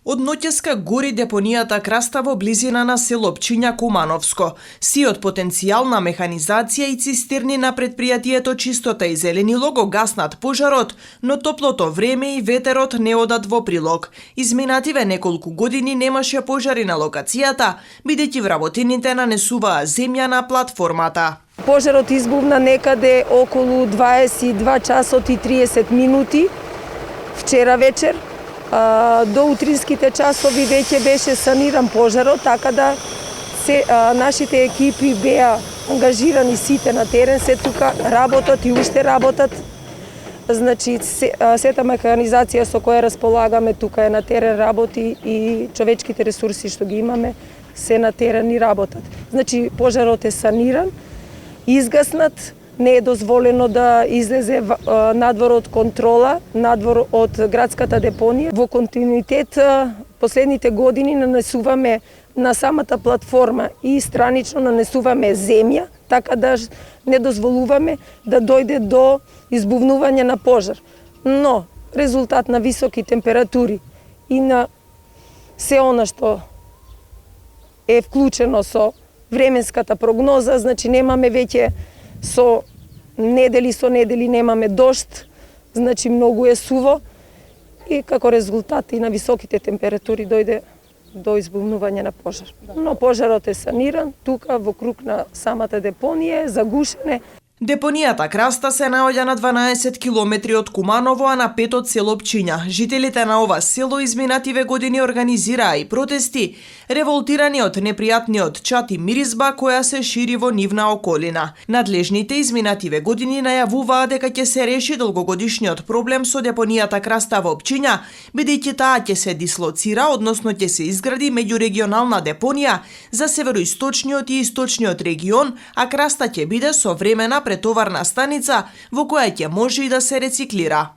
Од ноќеска гори депонијата Краста во близина на село Пчиња Кумановско. Сиот потенцијал на механизација и цистерни на предпријатието Чистота и Зеленило го гаснат пожарот, но топлото време и ветерот не одат во прилог. Изминативе неколку години немаше пожари на локацијата, бидејќи вработените нанесуваа земја на платформата. Пожарот избувна некаде околу 22 часот и 30 минути вчера вечер. До утринските часови веќе беше саниран пожарот, така да нашите екипи беа ангажирани сите на терен, се тука работат и уште работат. Значи, сета механизација со која располагаме тука е на терен работи и човечките ресурси што ги имаме се на терен и работат. Значи, пожарот е саниран, изгаснат, не е дозволено да излезе надвор од контрола, надвор од градската депонија. Во континуитет последните години нанесуваме на самата платформа и странично нанесуваме земја, така да не дозволуваме да дојде до избувнување на пожар. Но резултат на високи температури и на се она што е вклучено со временската прогноза, значи немаме веќе со недели немаме дожд, значи многу е суво и како резултат и на високите температури дојде до избувнување на пожар. Но пожарот е саниран, тука во круг на самата депонија е загушене. Депонијата Краста се наоѓа на 12 километри од Куманово, а на 5 од село Пчиња. Жителите на ова село изминативе години организираа и протести, револтирани од непријатниот чад и миризба која се шири во нивна околина. Надлежните изминативе години најавуваа дека ќе се реши долгогодишниот проблем со депонијата Краста во Пчиња, бидејќи таа ќе се дислоцира, односно ќе се изгради меѓурегионална депонија за североисточниот и источниот регион, а Краста ќе биде современа претоварна станица во која ќе може и да се рециклира.